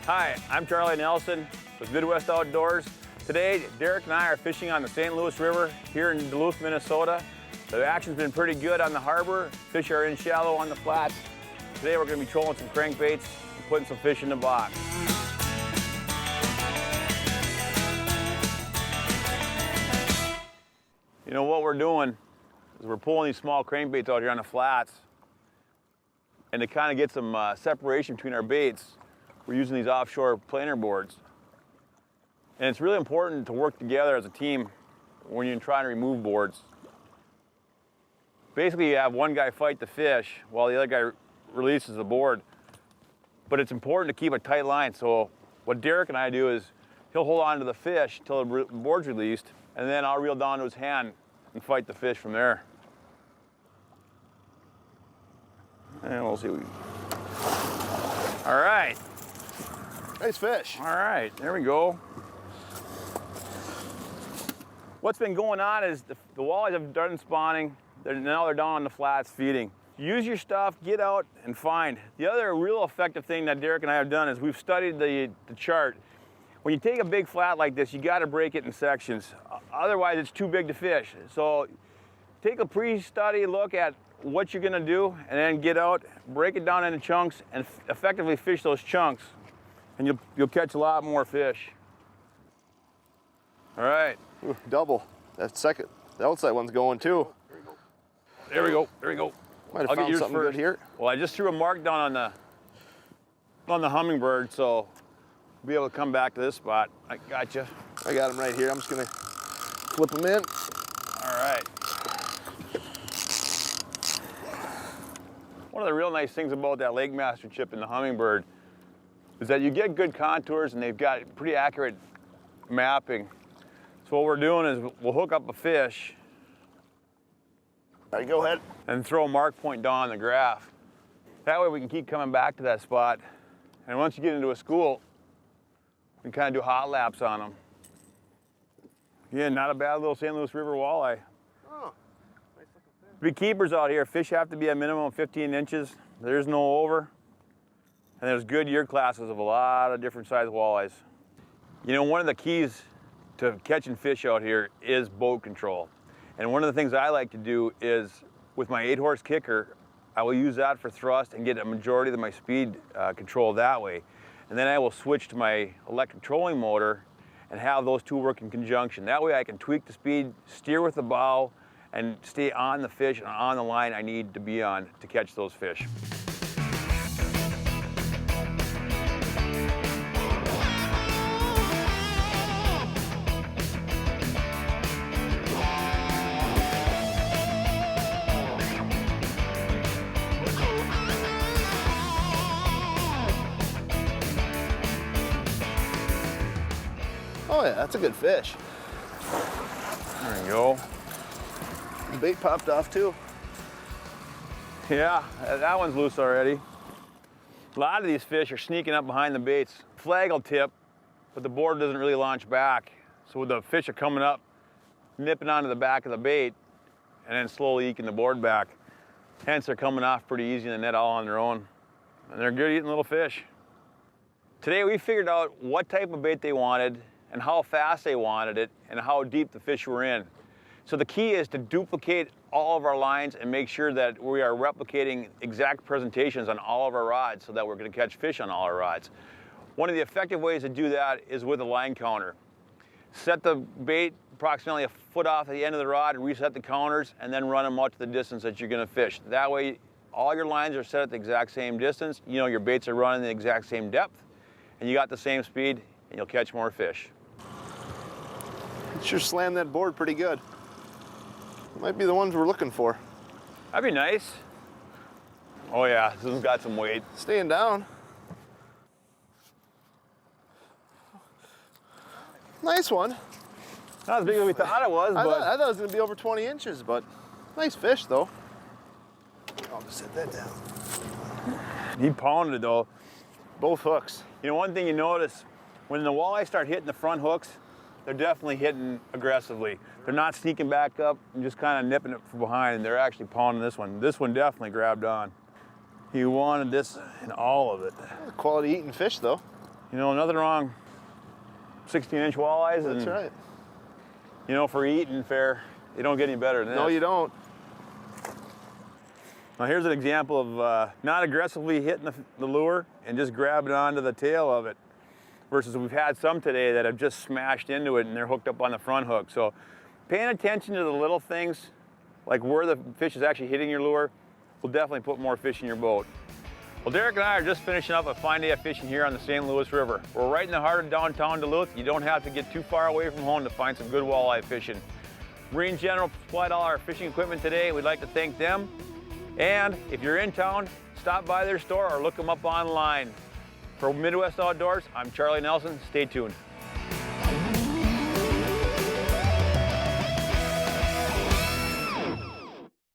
Hi, I'm Charlie Nelson with MidWest Outdoors. Today, Derek and I are fishing on the St. Louis River here in Duluth, Minnesota. The action's been pretty good on the harbor. Fish are in shallow on the flats. Today we're going to be trolling some crankbaits and putting some fish in the box. You know what we're doing is we're pulling these small crankbaits out here on the flats, and to kind of get some separation between our baits, we're using these offshore planer boards. And it's really important to work together as a team when you're trying to remove boards. Basically, you have one guy fight the fish while the other guy releases the board. But it's important to keep a tight line. So what Derek and I do is he'll hold on to the fish until the board's released, and then I'll reel down to his hand and fight the fish from there. And we'll see. All right. Nice fish. All right, there we go. What's been going on is the walleyes have done spawning. Now they're down on the flats feeding. Use your stuff, get out and find. The other real effective thing that Derek and I have done is we've studied the chart. When you take a big flat like this, you got to break it in sections. Otherwise, it's too big to fish. So take a pre-study look at what you're going to do and then get out, break it down into chunks and effectively fish those chunks. And you'll catch a lot more fish. All right. Ooh, double. The outside one's going too. There we go. There we go. Might have found something good here. Well, I just threw a mark down on the hummingbird, so we'll be able to come back to this spot. I got you. I got him right here. I'm just gonna flip him in. All right. One of the real nice things about that Lake Master chip and the hummingbird is that you get good contours and they've got pretty accurate mapping. So what we're doing is we'll hook up a fish. All right, go ahead. And throw a mark point down on the graph. That way we can keep coming back to that spot. And once you get into a school, we can kind of do hot laps on them. Yeah, not a bad little St. Louis River walleye. Oh, nice looking fish. Big keepers out here. Fish have to be a minimum of 15 inches. There's no over. And there's good year classes of a lot of different size walleyes. You know, one of the keys to catching fish out here is boat control. And one of the things I like to do is with my 8-horse kicker, I will use that for thrust and get a majority of my speed control that way. And then I will switch to my electric trolling motor and have those two work in conjunction. That way I can tweak the speed, steer with the bow, and stay on the fish and on the line I need to be on to catch those fish. Oh yeah, that's a good fish. There you go. The bait popped off too. Yeah, that one's loose already. A lot of these fish are sneaking up behind the baits. Flag will tip, but the board doesn't really launch back. So the fish are coming up, nipping onto the back of the bait, and then slowly eking the board back. Hence, they're coming off pretty easy in the net all on their own. And they're good eating little fish. Today we figured out what type of bait they wanted and how fast they wanted it and how deep the fish were in. So the key is to duplicate all of our lines and make sure that we are replicating exact presentations on all of our rods so that we're going to catch fish on all our rods. One of the effective ways to do that is with a line counter. Set the bait approximately a foot off the end of the rod and reset the counters and then run them out to the distance that you're going to fish. That way all your lines are set at the exact same distance. You know your baits are running the exact same depth and you got the same speed and you'll catch more fish. Sure slammed that board pretty good. Might be the ones we're looking for. That'd be nice. Oh yeah, this one's got some weight. Staying down. Nice one. Not as big as we thought it was, but I thought it was gonna be over 20 inches, but nice fish though. I'll just set that down. he pounded though. Both hooks. You know, one thing you notice, when the walleye start hitting the front hooks, they're definitely hitting aggressively. They're not sneaking back up and just kind of nipping it from behind. They're actually pounding this one. This one definitely grabbed on. He wanted this and all of it. Quality eating fish though. You know, nothing wrong. 16-inch walleyes. That's and, right. You know, for eating fare, you don't get any better than this. No, you don't. Now here's an example of not aggressively hitting the lure and just grabbing onto the tail of it. Versus we've had some today that have just smashed into it and they're hooked up on the front hook. So paying attention to the little things, like where the fish is actually hitting your lure, will definitely put more fish in your boat. Well, Derek and I are just finishing up a fine day of fishing here on the St. Louis River. We're right in the heart of downtown Duluth. You don't have to get too far away from home to find some good walleye fishing. Marine General supplied all our fishing equipment today. We'd like to thank them. And if you're in town, stop by their store or look them up online. For MidWest Outdoors, I'm Charlie Nelson. Stay tuned.